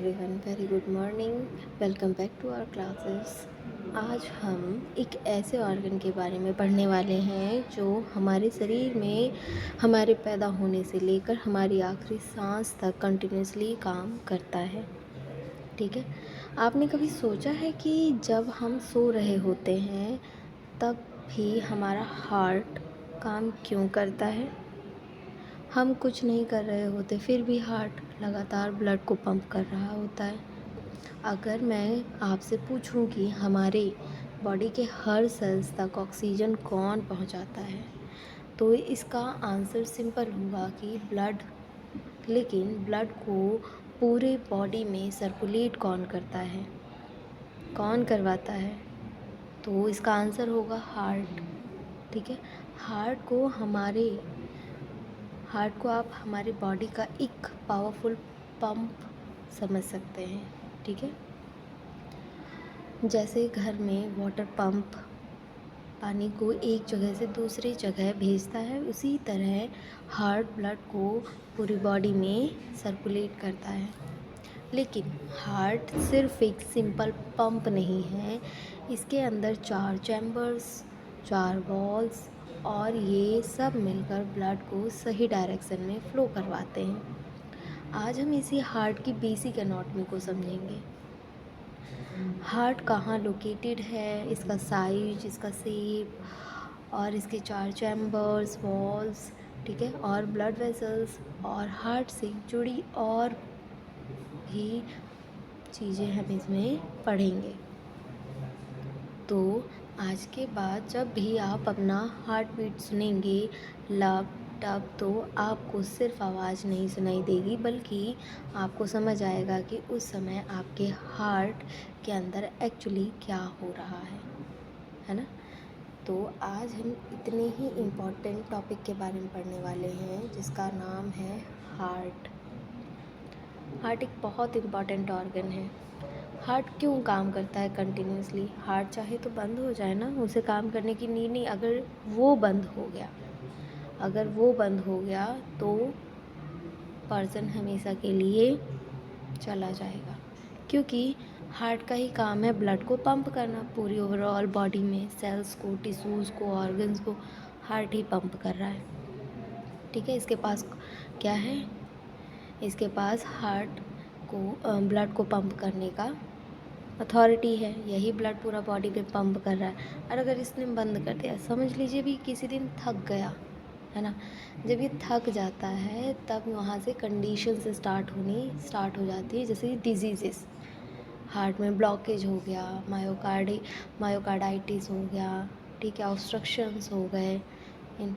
Everyone, very good morning. Welcome back to our classes. आज हम एक ऐसे ऑर्गन के बारे में पढ़ने वाले हैं जो हमारे शरीर में हमारे पैदा होने से लेकर हमारी आखिरी सांस तक कंटिन्यूसली काम करता है। ठीक है, आपने कभी सोचा है कि जब हम सो रहे होते हैं तब भी हमारा हार्ट काम क्यों करता है? हम कुछ नहीं कर रहे होते फिर भी हार्ट लगातार ब्लड को पंप कर रहा होता है। अगर मैं आपसे पूछूं कि हमारे बॉडी के हर सेल्स तक ऑक्सीजन कौन पहुंचाता है, तो इसका आंसर सिंपल होगा कि ब्लड। लेकिन ब्लड को पूरे बॉडी में सर्कुलेट कौन करता है, कौन करवाता है? तो इसका आंसर होगा हार्ट। ठीक है, हार्ट को आप हमारे बॉडी का एक पावरफुल पंप समझ सकते हैं। ठीक है, जैसे घर में वाटर पंप पानी को एक जगह से दूसरी जगह भेजता है, उसी तरह हार्ट ब्लड को पूरी बॉडी में सर्कुलेट करता है। लेकिन हार्ट सिर्फ एक सिंपल पंप नहीं है, इसके अंदर 4 चैम्बर्स, 4 वॉल्स और ये सब मिलकर ब्लड को सही डायरेक्शन में फ़्लो करवाते हैं। आज हम इसी हार्ट की बेसिक एनाटॉमी को समझेंगे। हार्ट कहाँ लोकेटेड है, इसका साइज, इसका शेप और इसके 4 चैम्बर्स, वॉल्स, ठीक है, और ब्लड वेसल्स और हार्ट से जुड़ी और भी चीज़ें हम इसमें पढ़ेंगे। तो आज के बाद जब भी आप अपना हार्ट बीट सुनेंगे लब टब, तो आपको सिर्फ आवाज़ नहीं सुनाई देगी, बल्कि आपको समझ आएगा कि उस समय आपके हार्ट के अंदर एक्चुअली क्या हो रहा है ना। तो आज हम इतने ही इम्पोर्टेंट टॉपिक के बारे में पढ़ने वाले हैं जिसका नाम है हार्ट। हार्ट एक बहुत इम्पॉर्टेंट ऑर्गन है। हार्ट क्यों काम करता है कंटिन्यूसली? हार्ट चाहे तो बंद हो जाए ना, उसे काम करने की नीड नहीं। अगर वो बंद हो गया तो पर्सन हमेशा के लिए चला जाएगा, क्योंकि हार्ट का ही काम है ब्लड को पंप करना पूरी ओवरऑल बॉडी में, सेल्स को, टिश्यूज़ को, ऑर्गन्स को हार्ट ही पंप कर रहा है। ठीक है, इसके पास क्या है? इसके पास हार्ट को ब्लड को पंप करने का अथॉरिटी है। यही ब्लड पूरा बॉडी पे पंप कर रहा है। और अगर इसने बंद कर दिया, समझ लीजिए भी किसी दिन थक गया है ना, जब ये थक जाता है तब वहाँ से कंडीशंस स्टार्ट हो जाती है, जैसे डिजीज़ेस। हार्ट में ब्लॉकेज हो गया, मायोकार्डाइटिस हो गया, ठीक है, ऑब्स्ट्रक्शंस हो गए, इन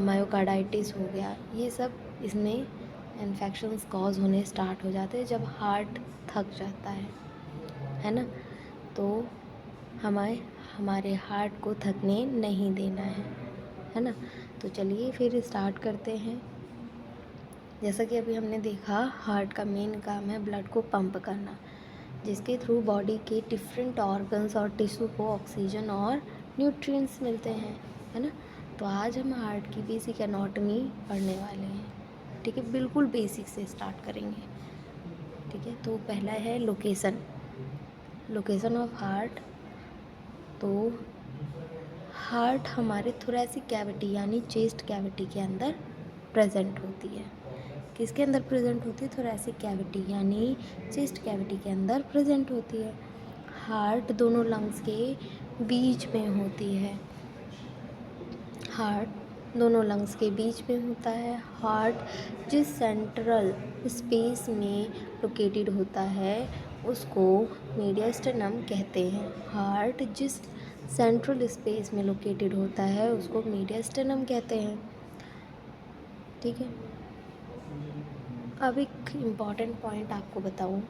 मायोकार्डाइटिस हो गया, ये सब इसमें इन्फेक्शंस कॉज होने स्टार्ट हो जाते हैं जब हार्ट थक जाता है ना। तो हमारे हार्ट को थकने नहीं देना है ना। तो चलिए फिर स्टार्ट करते हैं। जैसा कि अभी हमने देखा, हार्ट का मेन काम है ब्लड को पंप करना, जिसके थ्रू बॉडी के डिफरेंट ऑर्गन्स और टिश्यू को ऑक्सीजन और न्यूट्रिएंट्स मिलते हैं, है ना। तो आज हम हार्ट की बेसिक एनाटॉमी पढ़ने वाले हैं। ठीक है, बिल्कुल बेसिक से स्टार्ट करेंगे। ठीक है, तो पहला है लोकेशन ऑफ हार्ट। तो हार्ट हमारे थोरैसिक कैविटी यानी चेस्ट कैविटी के अंदर प्रेजेंट होती है। किसके अंदर प्रेजेंट होती है? थोरैसिक कैविटी यानी चेस्ट कैविटी के अंदर प्रेजेंट होती है। हार्ट दोनों लंग्स के बीच में होती है। हार्ट दोनों लंग्स के बीच में होता है। हार्ट जिस सेंट्रल स्पेस में लोकेटेड होता है उसको मीडियस्टर्नम कहते हैं। हार्ट जिस सेंट्रल स्पेस में लोकेटेड होता है उसको मीडियस्टर्नम कहते हैं। ठीक है, अब एक इम्पॉर्टेंट पॉइंट आपको बताऊँ,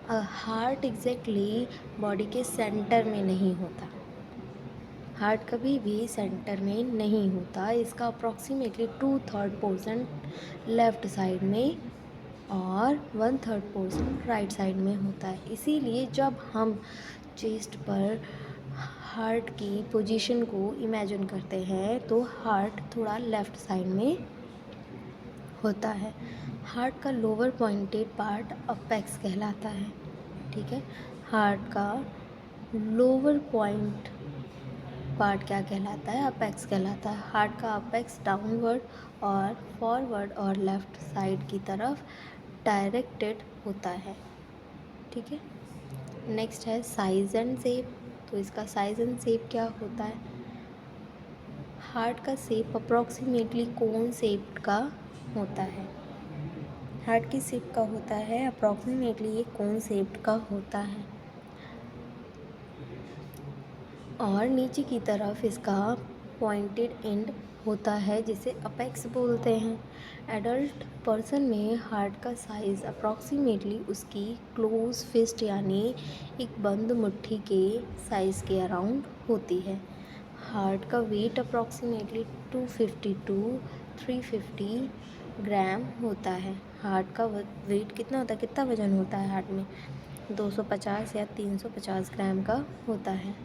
हार्ट एग्जैक्टली बॉडी के सेंटर में नहीं होता। हार्ट कभी भी सेंटर में नहीं होता। इसका अप्रॉक्सीमेटली 2/3 पोर्शन लेफ़्ट साइड में और 1/3 पोर्शन राइट साइड में होता है। इसीलिए जब हम चेस्ट पर हार्ट की पोजीशन को इमेजिन करते हैं तो हार्ट थोड़ा लेफ़्ट साइड में होता है। हार्ट का लोअर पॉइंटेड पार्ट अपेक्स कहलाता है, ठीक है। हार्ट का लोअर पॉइंट पार्ट क्या कहलाता है? अपेक्स कहलाता है। हार्ट का अपेक्स डाउनवर्ड और फॉरवर्ड और लेफ्ट साइड की तरफ डायरेक्टेड होता है, ठीक है। नेक्स्ट है साइज एंड शेप। तो इसका साइज एंड शेप क्या होता है? हार्ट का शेप अप्रॉक्सीमेटली कोन शेप का होता है। हार्ट की शेप का होता है अप्रॉक्सीमेटली ये कोन शेप का होता है और नीचे की तरफ इसका पॉइंटेड एंड होता है जिसे अपेक्स बोलते हैं। एडल्ट पर्सन में हार्ट का साइज़ अप्रॉक्सीमेटली उसकी क्लोज फिस्ट यानी एक बंद मुट्ठी के साइज़ के अराउंड होती है। हार्ट का वेट अप्रॉक्सीमेटली 250 टू 350 ग्राम होता है। हार्ट का वेट कितना होता है, कितना वज़न होता है हार्ट में? 250 या 350 ग्राम का होता है।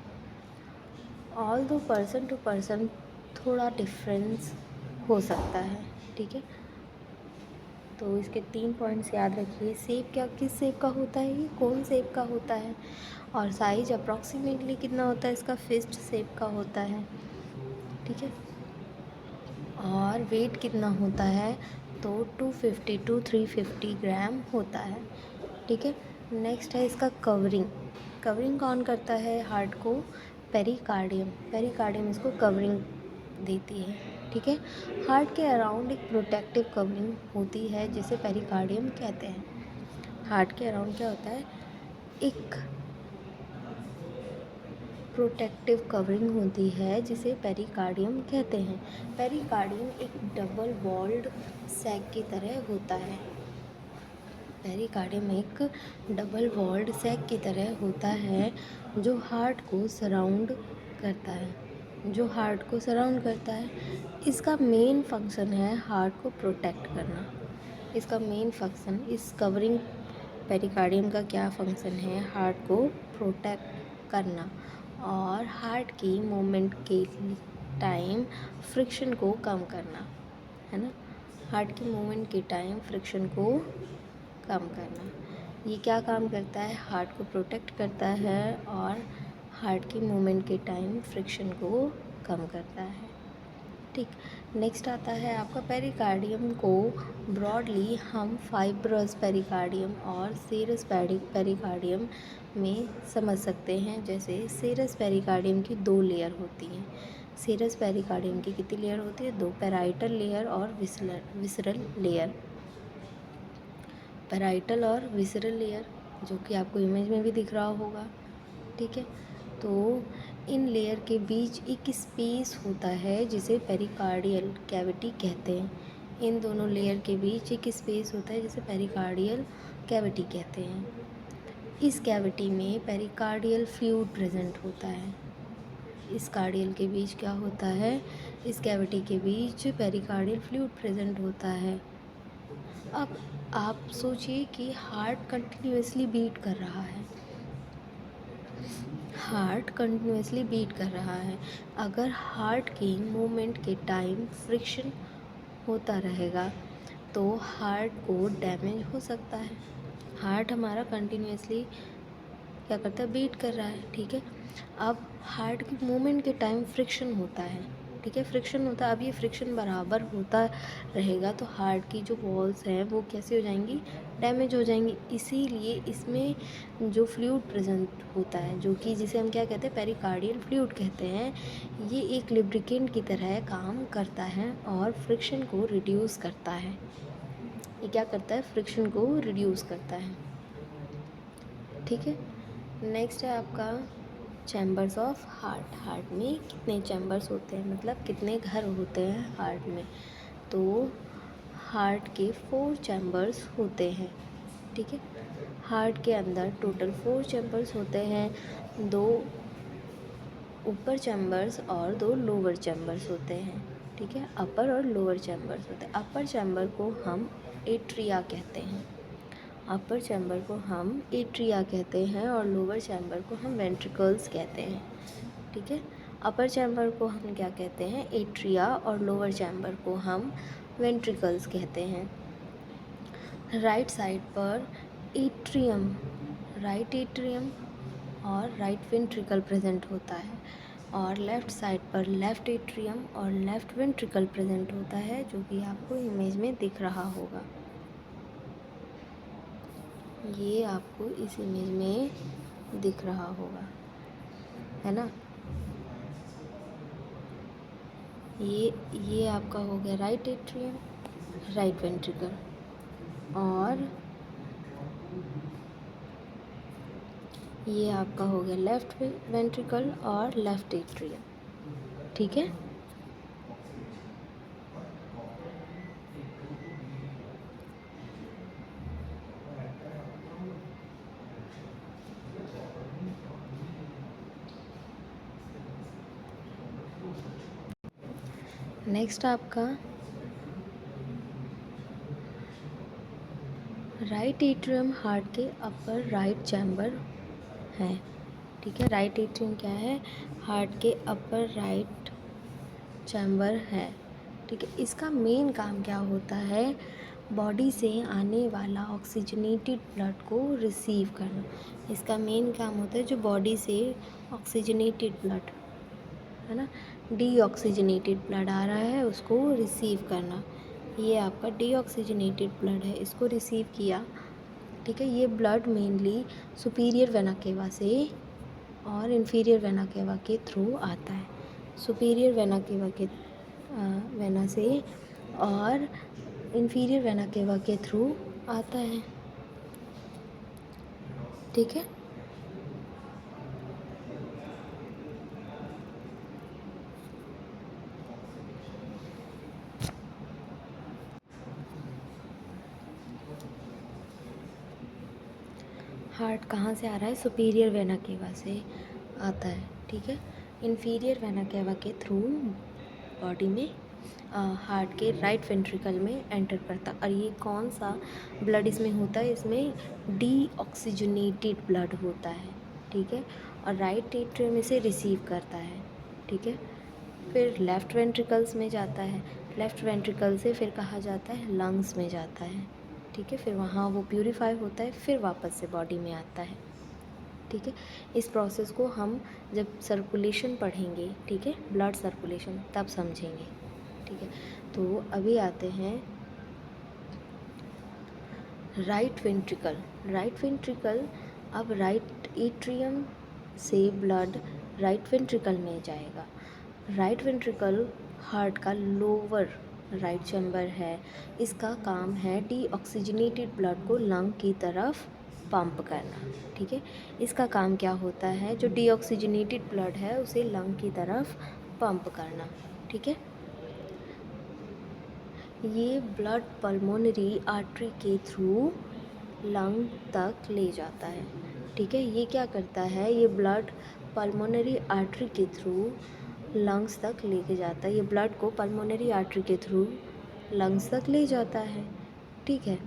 ऑल दो पर्सन टू पर्सन थोड़ा डिफरेंस हो सकता है, ठीक है। तो इसके 3 पॉइंट्स याद रखिए। शेप क्या, किस शेप का होता है? ये कौन शेप का होता है। और साइज अप्रॉक्सीमेटली कितना होता है इसका? फिस्ट शेप का होता है, ठीक है। और वेट कितना होता है? तो 250 टू 350 ग्राम होता है, ठीक है। नेक्स्ट है इसका कवरिंग। कवरिंग कौन करता है हार्ट को? पेरिकार्डियम। पेरिकार्डियम इसको कवरिंग देती है, ठीक है। हार्ट के अराउंड एक प्रोटेक्टिव कवरिंग होती है जिसे पेरिकार्डियम कहते हैं। हार्ट के अराउंड क्या होता है? एक प्रोटेक्टिव कवरिंग होती है जिसे पेरिकार्डियम कहते हैं। पेरिकार्डियम एक डबल वॉल्ड सैक की तरह होता है। पेरिकार्डियम एक डबल वॉल्ड सैक की तरह होता है जो हार्ट को सराउंड करता है, जो हार्ट को सराउंड करता है। इसका मेन फंक्शन है हार्ट को प्रोटेक्ट करना। इसका मेन फंक्शन, इस कवरिंग पेरिकार्डियम का क्या फंक्शन है? हार्ट को प्रोटेक्ट करना और हार्ट की मूवमेंट के टाइम फ्रिक्शन को कम करना, है ना। हार्ट की मूवमेंट के टाइम फ्रिक्शन को कम करना। ये क्या काम करता है? हार्ट को प्रोटेक्ट करता है और हार्ट की मूवमेंट के टाइम फ्रिक्शन को कम करता है, ठीक। नेक्स्ट आता है आपका पेरिकार्डियम को ब्रॉडली हम फाइब्रस पेरिकार्डियम और सेरस पेरिकार्डियम में समझ सकते हैं। जैसे सेरस पेरिकार्डियम की 2 लेयर होती हैं। सेरस पेरिकार्डियम की कितनी लेयर होती है? 2, पैराइटल लेयर और विसरल लेयर। पैराइटल और विसरल लेयर जो कि आपको इमेज में भी दिख रहा होगा, ठीक है। तो इन लेयर के बीच एक स्पेस होता है जिसे पेरिकार्डियल कैविटी कहते हैं। इन दोनों लेयर के बीच एक स्पेस होता है जिसे पेरिकार्डियल कैविटी कहते हैं। इस कैविटी में पेरिकार्डियल फ्लूइड प्रेजेंट होता है। इस कार्डियल के बीच क्या होता है? इस कैविटी के बीच पेरिकार्डियल फ्लूइड प्रेजेंट होता है। अब आप सोचिए कि हार्ट कंटिन्यूसली बीट कर रहा है। हार्ट कंटिन्यूसली बीट कर रहा है। अगर हार्ट की मूवमेंट के टाइम फ्रिक्शन होता रहेगा तो हार्ट को डैमेज हो सकता है। हार्ट हमारा कंटिन्यूसली क्या करता है? बीट कर रहा है, ठीक है। अब हार्ट की मूवमेंट के टाइम फ्रिक्शन होता है, ठीक है। फ्रिक्शन होता है। अब ये फ्रिक्शन बराबर होता रहेगा तो हार्ट की जो वॉल्स हैं वो कैसी हो जाएंगी? डैमेज हो जाएंगी। इसीलिए इसमें जो फ्लूइड प्रेजेंट होता है, जो कि जिसे हम क्या कहते हैं? पेरिकार्डियल फ्लूइड कहते हैं, ये एक लिब्रिकेंट की तरह काम करता है और फ्रिक्शन को रिड्यूस करता है। ये क्या करता है? फ्रिक्शन को रिड्यूस करता है, ठीक है। नेक्स्ट है आपका चैम्बर्स ऑफ हार्ट। हार्ट में कितने चैम्बर्स होते हैं, मतलब कितने घर होते हैं हार्ट में? तो हार्ट के 4 चैम्बर्स होते हैं, ठीक है। हार्ट के अंदर टोटल 4 चैम्बर्स होते हैं। 2 ऊपर चैम्बर्स और 2 लोअर चैम्बर्स होते हैं, ठीक है। अपर और लोअर चैम्बर्स होते हैं। अपर चैम्बर को हम एट्रिया कहते हैं। अपर चैम्बर को हम एट्रिया कहते हैं और लोअर चैम्बर को हम वेंट्रिकल्स कहते हैं, ठीक है। अपर चैम्बर को हम क्या कहते हैं? एट्रिया और लोअर चैम्बर को हम वेंट्रिकल्स कहते हैं। राइट साइड पर एट्रियम, राइट एट्रियम और राइट वेंट्रिकल प्रेजेंट होता है, और लेफ़्ट साइड पर लेफ़्ट एट्रियम और लेफ़्ट वेंट्रिकल प्रेजेंट होता है, जो कि आपको इमेज में दिख रहा होगा। ये आपको इस इमेज में दिख रहा होगा, है ना। ये आपका हो गया राइट एट्रियम, राइट वेंट्रिकल, और ये आपका हो गया लेफ़्ट वेंट्रिकल और लेफ़्ट एट्रियम, ठीक है। नेक्स्ट आपका राइट एट्रियम हार्ट के अपर राइट चैम्बर है, ठीक है। राइट एट्रियम क्या है, हार्ट के अपर राइट चैम्बर है, ठीक है। इसका मेन काम क्या होता है, बॉडी से आने वाला ऑक्सीजनेटेड ब्लड को रिसीव करना। इसका मेन काम होता है जो बॉडी से ऑक्सीजनेटेड ब्लड, है ना, डीऑक्सीजनेटेड ब्लड आ रहा है उसको रिसीव करना। ये आपका डीऑक्सीजनेटेड ब्लड है, इसको रिसीव किया, ठीक है। ये blood mainly superior vena cava से और इन्फीरियर वेना केवा के थ्रू आता है। सुपीरियर वेना केवा के वेना से और इन्फीरियर वेना केवा के थ्रू आता है, ठीक है। हार्ट कहाँ से आ रहा है, सुपीरियर वेना केवा से आता है, ठीक है। इन्फीरियर वेना केवा के थ्रू बॉडी में हार्ट के राइट वेंट्रिकल में एंटर करता। और ये कौन सा ब्लड इसमें होता है, इसमें डीऑक्सीजनेटेड ब्लड होता है, ठीक है। और राइट एट्रियम इसे रिसीव करता है, ठीक है। फिर लेफ़्ट वेंट्रिकल्स में जाता है, लेफ़्ट वेंट्रिकल से फिर कहाँ जाता है, लंग्स में जाता है, ठीक है। फिर वहाँ वो प्यूरीफाई होता है, फिर वापस से बॉडी में आता है, ठीक है। इस प्रोसेस को हम जब सर्कुलेशन पढ़ेंगे, ठीक है, ब्लड सर्कुलेशन, तब समझेंगे, ठीक है। तो अभी आते हैं राइट वेंट्रिकल। राइट वेंट्रिकल, अब राइट एट्रियम से ब्लड राइट वेंट्रिकल में जाएगा। राइट वेंट्रिकल हार्ट का लोअर राइट चैम्बर है, इसका काम है डीऑक्सीजनेटेड ब्लड को लंग की तरफ पंप करना, ठीक है। इसका काम क्या होता है, जो डीऑक्सीजनेटेड ब्लड है उसे लंग की तरफ पंप करना, ठीक है। ये ब्लड पल्मोनरी आर्टरी के थ्रू लंग तक ले जाता है, ठीक है। ये क्या करता है, ये ब्लड पल्मोनरी आर्टरी के थ्रू लंग्स तक लेके जाता है। ये ब्लड को पल्मोनरी आर्टरी के थ्रू लंग्स तक ले जाता है, ठीक है।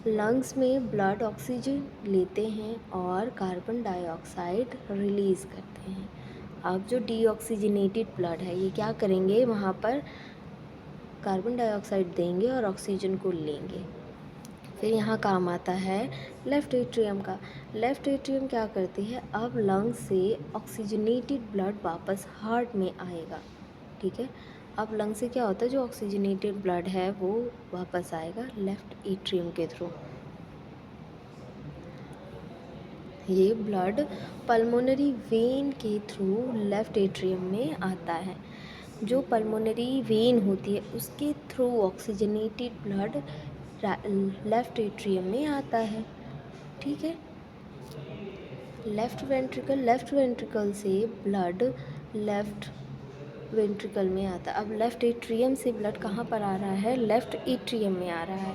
लंग्स में ब्लड ऑक्सीजन लेते हैं और कार्बन डाइऑक्साइड रिलीज़ करते हैं। अब जो डीऑक्सीजनेटेड ब्लड है ये क्या करेंगे, वहाँ पर कार्बन डाइऑक्साइड देंगे और ऑक्सीजन को लेंगे। फिर यहाँ काम आता है लेफ़्ट एट्रियम का। लेफ़्ट एट्रियम क्या करती है, अब लंग्स से ऑक्सीजनेटेड ब्लड वापस हार्ट में आएगा, ठीक है। अब लंग से क्या होता है, जो ऑक्सीजनेटेड ब्लड है वो वापस आएगा लेफ़्ट एट्रियम के थ्रू। ये ब्लड पल्मोनरी वेन के थ्रू लेफ़्ट एट्रियम में आता है। जो पल्मोनरी वेन होती है उसके through oxygenated blood left atrium में आता है, ठीक है। लेफ़्ट वेंट्रिकल से ब्लड लेफ़्ट वेंट्रिकल में आता है। अब लेफ़्ट एट्रियम से ब्लड कहाँ पर आ रहा है, लेफ़्ट एट्रियम में आ रहा है।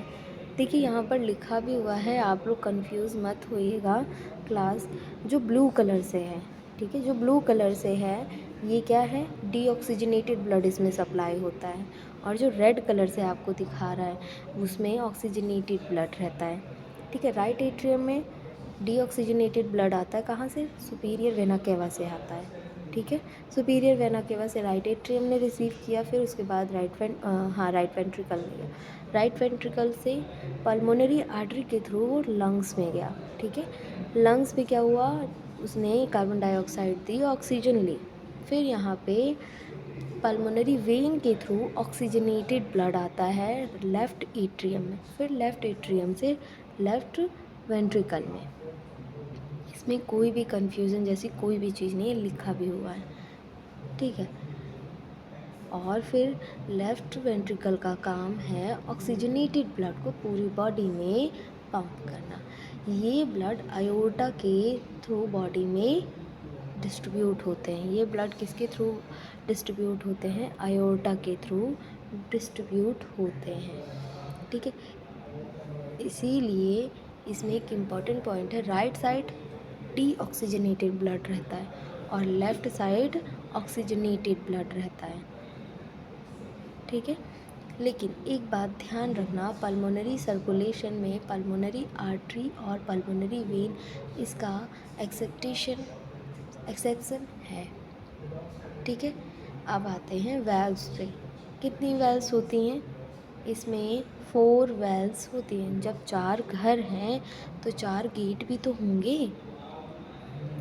देखिए यहाँ पर लिखा भी हुआ है, आप लोग कंफ्यूज मत होइएगा क्लास। जो ब्लू कलर से है, ठीक है, जो ब्लू कलर से है ये क्या है, डीऑक्सीजनेटेड ब्लड इसमें सप्लाई होता है। और जो रेड कलर से आपको दिखा रहा है उसमें ऑक्सीजनेटेड ब्लड रहता है, ठीक है। राइट एट्रियम में डीऑक्सीजनेटेड ब्लड आता है, कहाँ से, सुपीरियर वेना केवा से आता है, ठीक है। सुपीरियर वेना केवा से राइट एट्रियम ने रिसीव किया, फिर उसके बाद राइट वेंट्रिकल में गया, राइट वेंट्रिकल से पल्मोनरी आर्टरी के थ्रू वो लंग्स में गया। ठीक है, लंग्स में क्या हुआ, उसने कार्बन डाइऑक्साइड दी, ऑक्सीजन ली, फिर यहाँ पे पल्मोनरी वेन के थ्रू ऑक्सीजनेटेड ब्लड आता है लेफ़्ट एट्रियम में, फिर लेफ़्ट एट्रियम से लेफ़्ट वेंट्रिकल में। इसमें कोई भी कंफ्यूजन जैसी कोई भी चीज़ नहीं है, लिखा भी हुआ है। ठीक है, और फिर लेफ़्ट वेंट्रिकल का काम है ऑक्सीजनेटेड ब्लड को पूरी बॉडी में पंप करना। ये ब्लड आयोर्टा के थ्रू बॉडी में डिस्ट्रीब्यूट होते हैं। ये ब्लड किसके थ्रू डिस्ट्रीब्यूट होते हैं, आयोर्टा के थ्रू डिस्ट्रीब्यूट होते हैं। ठीक है, इसीलिए इसमें एक इम्पॉर्टेंट पॉइंट है, right side D oxygenated blood रहता है और लेफ़्ट साइड ऑक्सीजनेटेड ब्लड रहता है। ठीक है, लेकिन एक बात ध्यान रखना, पल्मोनरी सर्कुलेशन में पल्मोनरी आर्टरी और पल्मोनरी वेन इसका एक्सेप्शन है। ठीक है, अब आते हैं वेल्व्स पे। कितनी वेल्व्स होती हैं, इसमें 4 वेल्व्स होती हैं। जब 4 घर हैं तो 4 गेट भी तो होंगे,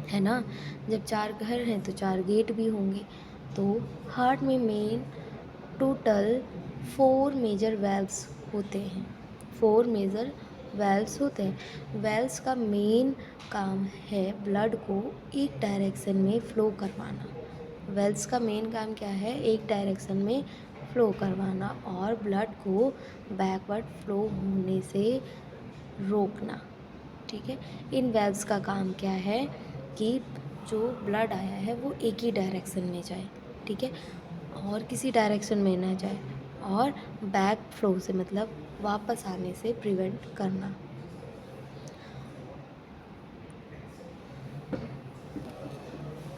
है ना। जब 4 घर हैं तो 4 गेट भी होंगे। तो हार्ट में मेन टोटल 4 मेजर वेल्व्स होते हैं, 4 मेजर वेल्व्स होते हैं। वेल्व्स का मेन काम है ब्लड को एक डायरेक्शन में फ़्लो करवाना। वेल्व्स का मेन काम क्या है, एक डायरेक्शन में फ़्लो करवाना और ब्लड को बैकवर्ड फ़्लो होने से रोकना। ठीक है, इन वेल्व्स का काम क्या है कि जो ब्लड आया है वो एक ही डायरेक्शन में जाए। ठीक है, और किसी डायरेक्शन में ना जाए, और बैक फ्लो से मतलब वापस आने से प्रिवेंट करना।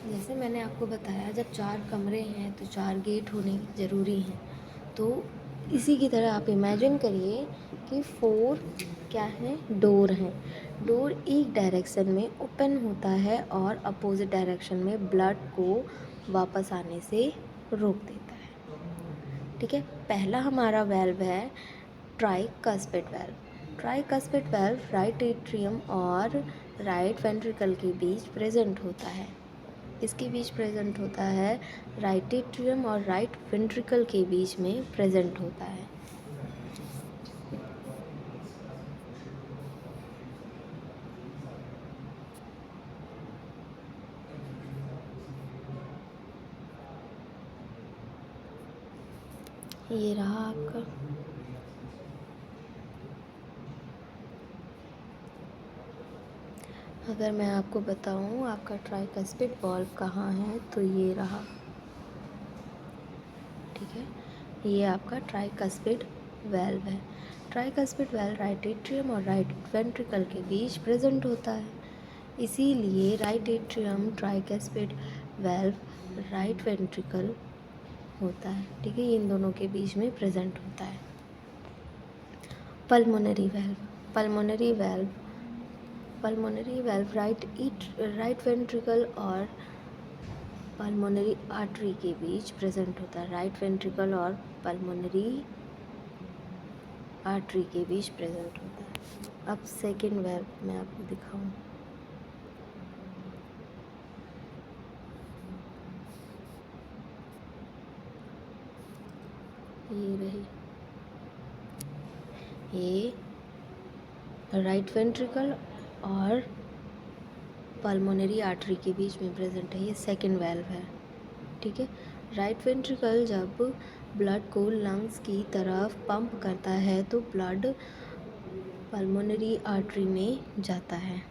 जैसे मैंने आपको बताया, जब 4 कमरे हैं तो 4 गेट होने ज़रूरी हैं। तो इसी की तरह आप इमेजिन करिए कि 4 क्या हैं, डोर हैं। डोर एक डायरेक्शन में ओपन होता है और अपोजिट डायरेक्शन में ब्लड को वापस आने से रोक देता है। ठीक है, पहला हमारा वेल्व है tricuspid valve. Tricuspid valve right atrium और राइट वेंट्रिकल के बीच प्रेजेंट होता है। इसके बीच प्रेजेंट होता है, राइट एट्रियम और राइट वेंट्रिकल के बीच में प्रेजेंट होता है। ये रहा आपका। अगर मैं आपको बताऊं आपका ट्राइकस्पिड वाल्व कहाँ है, तो ये रहा। ठीक है, ये आपका ट्राइकस्पिड वेल्व है। ट्राइकस्पिड वेल्व राइट एट्रियम और राइट वेंट्रिकल के बीच प्रेजेंट होता है। इसीलिए right atrium tricuspid valve right ventricle होता है। ठीक है, इन दोनों के बीच में प्रेजेंट होता है। Pulmonary valve, pulmonary valve right ventricle और पल्मोनरी आर्टरी के बीच प्रेजेंट होता है। राइट वेंट्रिकल और पल्मोनरी आर्टरी के बीच प्रेजेंट होता है। अब सेकेंड वेल्व मैं आपको दिखाऊं। ये रही, ये राइट वेंट्रिकल और पल्मोनरी आर्टरी के बीच में प्रेजेंट है। ये सेकेंड वेल्व है। ठीक है, राइट वेंट्रिकल जब ब्लड को लंग्स की तरफ पंप करता है तो ब्लड पल्मोनरी आर्टरी में जाता है।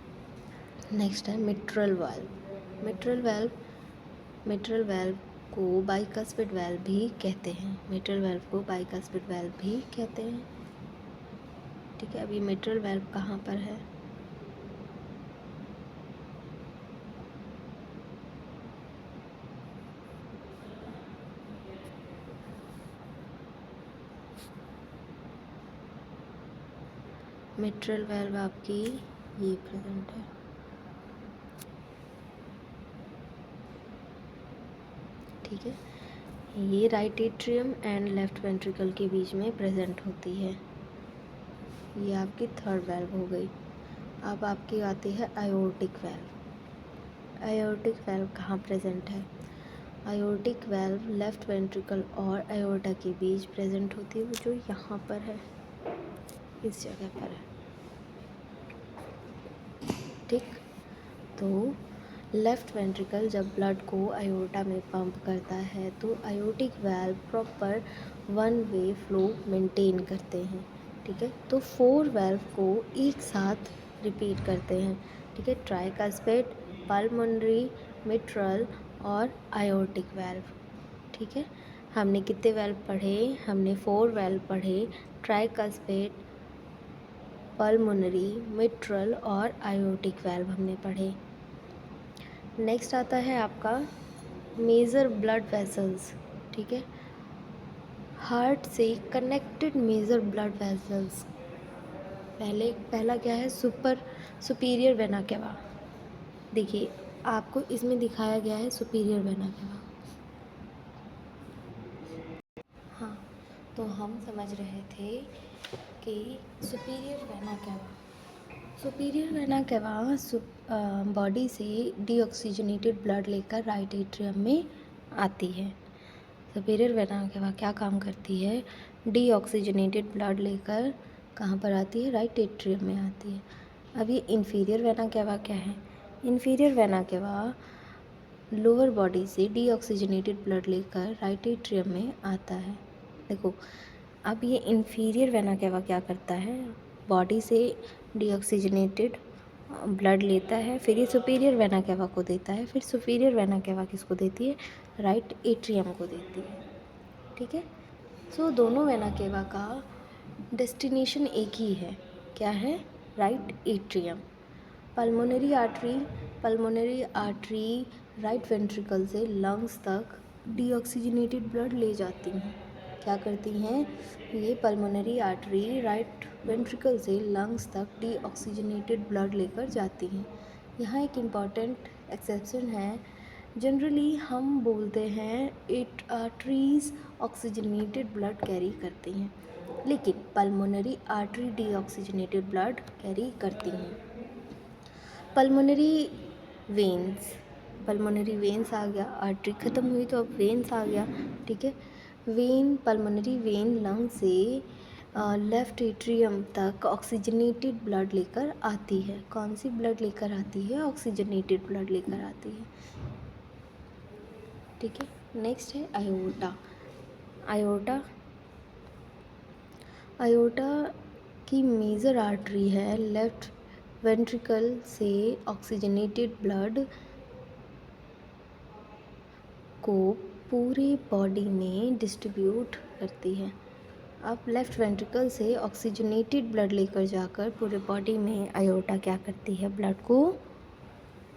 नेक्स्ट है मिट्रल वाल्व। मिट्रल वाल्व को बाइकस्पिड वाल्व भी कहते हैं। मिट्रल वाल्व को बाइकस्पिड वाल्व भी कहते हैं। ठीक है, अब ये मिट्रल वाल्व कहाँ पर है, मिट्रल वाल्व आपकी ये प्रेजेंट है। ठीक है। ये right atrium and left ventricle के बीच में प्रेजेंट होती है। ये आपकी थर्ड वेल्व हो गई। अब आपकी आती है आयोर्टिक वेल्व। आयोर्टिक वेल्व कहाँ प्रेजेंट है? आयोर्टिक वेल्व लेफ्ट वेंट्रिकल और आयोर्टा के बीच प्रेजेंट होती है, जो यहाँ पर है, इस जगह पर है। ठीक, तो लेफ्ट वेंट्रिकल जब ब्लड को आयोर्टा में पंप करता है तो aortic valve proper one way flow maintain करते हैं। ठीक है, तो 4 वेल्व को एक साथ रिपीट करते हैं। ठीक है, ट्राइकास्पिड, पल्मोनरी, मिट्रल और आयोर्टिक वेल्व। ठीक है, हमने कितने वेल्व पढ़े? हमने 4 वेल्व पढ़े, ट्राइकास्पिड, पल्मोनरी, मिट्रल और आयोर्टिक वेल्व हमने पढ़े। नेक्स्ट आता है आपका मेजर ब्लड वेसल्स। ठीक है, हार्ट से कनेक्टेड मेजर ब्लड वेसल्स। पहला क्या है? Superior vena cava. देखिए, आपको इसमें दिखाया गया है सुपीरियर वेना केवा। हाँ, तो हम समझ रहे थे कि superior vena cava, superior vena cava body से डीऑक्सीजनेटेड ब्लड लेकर राइट एट्रियम में आती है। सुपीरियर वेना केवा क्या काम करती है? डीऑक्सीजनेटेड ब्लड लेकर कहाँ पर आती है? राइट एट्रियम में आती है। अब ये इन्फीरियर वेना केवा क्या है? Inferior vena cava lower body से डीऑक्सीजनेटेड ब्लड लेकर राइट एट्रियम में आता है। देखो, अब ये इन्फीरियर वेना केवा क्या करता है? बॉडी से डीऑक्सीजनेटेड ब्लड लेता है, फिर ये सुपीरियर वेना केवा को देता है, फिर सुपीरियर वेना केवा किसको देती है? राइट एट्रियम को देती है। ठीक है, सो दोनों वेना केवा का डेस्टिनेशन एक ही है। क्या है? Right atrium. Pulmonary artery right ventricle से लंग्स तक डीऑक्सीजनेटेड ब्लड ले जाती हैं। क्या करती हैं? ये पल्मोनरी आर्टरी राइट वेंट्रिकल से लंग्स तक डीऑक्सीजनेटेड ब्लड लेकर जाती हैं। यहाँ एक इम्पॉर्टेंट एक्सेप्शन है। जनरली हम बोलते हैं it arteries oxygenated blood carry करती हैं, लेकिन pulmonary artery deoxygenated blood carry करती हैं। पल्मोनरी वेन्स, पल्मोनरी वेन्स आ गया, आर्टरी ख़त्म हुई तो अब वेन्स आ गया। ठीक है, वेन, पल्मोनरी वेन लंग से लेफ़्ट एट्रियम तक ऑक्सीजनेटेड ब्लड लेकर आती है। कौन सी ब्लड लेकर आती है? ऑक्सीजनेटेड ब्लड लेकर आती है। ठीक है, नेक्स्ट है आयोर्टा। आयोर्टा आयोर्टा की मेजर आर्टरी है, लेफ्ट वेंट्रिकल से ऑक्सीजनेटेड ब्लड को पूरे बॉडी में डिस्ट्रीब्यूट करती है। अब लेफ़्ट वेंट्रिकल से ऑक्सीजनेटेड ब्लड लेकर जाकर पूरे बॉडी में आयोर्टा क्या करती है? ब्लड को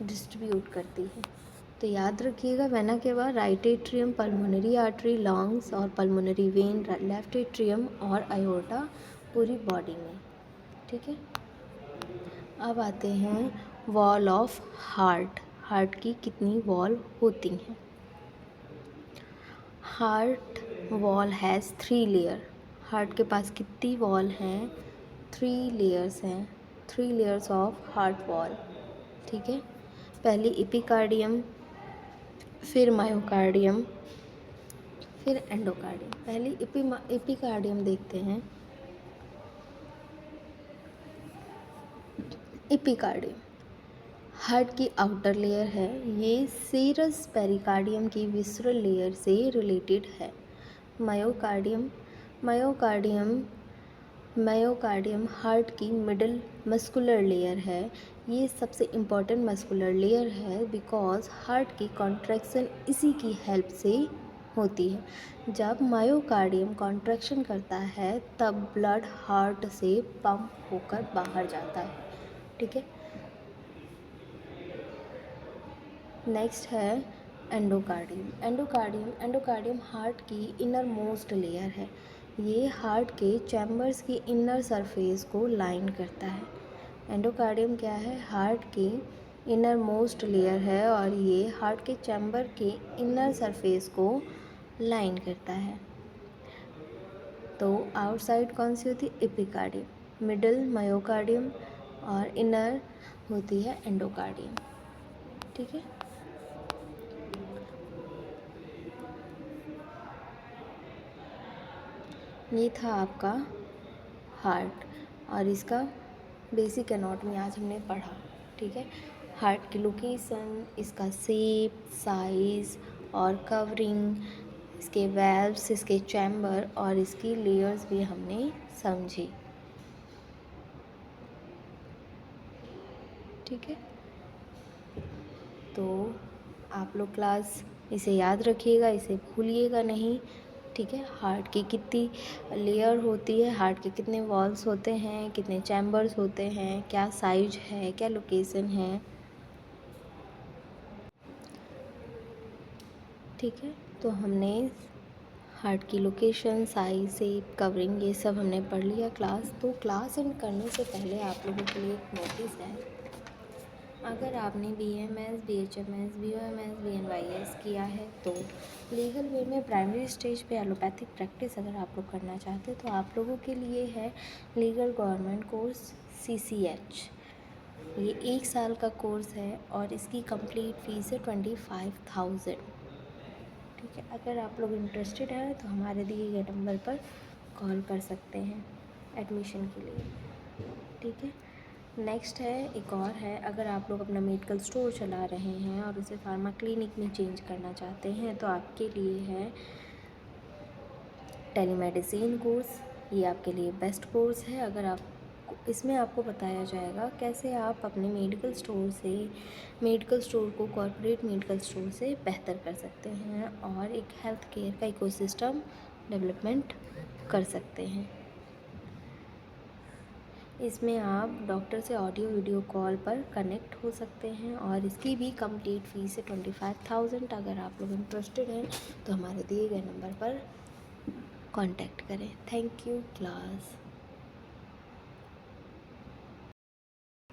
डिस्ट्रीब्यूट करती है। तो याद रखिएगा, vena cava, right atrium, pulmonary artery, lungs और पल्मोनरी वेन लेफ़्ट एट्रियम और आयोर्टा पूरी बॉडी में। ठीक है, अब आते हैं वॉल ऑफ हार्ट। हार्ट की कितनी वॉल होती हैं? Heart wall has 3 layer. Heart के पास कितनी वॉल हैं? 3 लेयर्स हैं, 3 लेयर्स ऑफ हार्ट वॉल। ठीक है, पहली एपिकार्डियम, फिर मायोकार्डियम, फिर एंडोकार्डियम। पहली एपिकार्डियम देखते हैं। एपिकार्डियम हार्ट की आउटर लेयर है। ये सीरस पेरिकार्डियम की विसरल लेयर से रिलेटेड है। मायोकार्डियम मायोकार्डियम मायोकार्डियम हार्ट की मिडल मस्कुलर लेयर है। ये सबसे इम्पॉर्टेंट मस्कुलर लेयर है बिकॉज हार्ट की कॉन्ट्रैक्शन इसी की हेल्प से होती है। जब मायोकार्डियम कॉन्ट्रैक्शन करता है तब ब्लड हार्ट से पंप होकर बाहर जाता है। ठीक है, नेक्स्ट है एंडोकार्डियम हार्ट की इनर मोस्ट लेयर है। ये हार्ट के चैम्बर्स की इनर सरफेस को लाइन करता है। एंडोकार्डियम क्या है? हार्ट की इनर मोस्ट लेयर है और ये हार्ट के चैम्बर के इनर सरफेस को लाइन करता है। तो आउटसाइड कौन सी होती है? एपिकार्डियम, मिडल मायोकार्डियम और इनर होती है एंडोकार्डियम। ठीक है। ये था आपका हार्ट और इसका बेसिक एनाटॉमी आज हमने पढ़ा। ठीक है। हार्ट की लोकेशन, इसका शेप, साइज़ और कवरिंग, इसके वेल्व्स, इसके चैम्बर और इसकी लेयर्स भी हमने समझी। ठीक है। तो आप लोग क्लास इसे याद रखिएगा, इसे भूलिएगा नहीं। ठीक है। हार्ट की कितनी लेयर होती है, हार्ट के कितने वॉल्स होते हैं, कितने चैम्बर्स होते हैं, क्या साइज है, क्या लोकेशन है। ठीक है। तो हमने हार्ट की लोकेशन, साइज, शेप, कवरिंग ये सब हमने पढ़ लिया क्लास। तो क्लास एंड करने से पहले आप लोगों के लिए एक नोटिस है। अगर आपने BAMS, BHMS, BOMS, BNYS किया है तो लीगल वे में प्राइमरी स्टेज पे एलोपैथिक प्रैक्टिस अगर आप लोग करना चाहते हैं तो आप लोगों के लिए है लीगल गवर्नमेंट कोर्स CCH। ये 1 साल का कोर्स है और इसकी कंप्लीट फ़ीस है 25,000। ठीक है। अगर आप लोग इंटरेस्टेड हैं तो हमारे दिए गए नंबर पर कॉल कर सकते हैं एडमिशन के लिए। ठीक है। नेक्स्ट है, एक और है, अगर आप लोग अपना मेडिकल स्टोर चला रहे हैं और उसे फार्मा क्लिनिक में चेंज करना चाहते हैं तो आपके लिए है टेलीमेडिसिन कोर्स। ये आपके लिए बेस्ट कोर्स है। अगर आप इसमें आपको बताया जाएगा कैसे आप अपने मेडिकल स्टोर को कॉर्पोरेट मेडिकल स्टोर से बेहतर कर सकते हैं और एक हेल्थ केयर का इकोसिस्टम डेवलपमेंट कर सकते हैं। इसमें आप डॉक्टर से ऑडियो वीडियो कॉल पर कनेक्ट हो सकते हैं और इसकी भी कंप्लीट फ़ीस है 25,000। अगर आप लोग इंटरेस्टेड हैं तो हमारे दिए गए नंबर पर कांटेक्ट करें। Thank you class.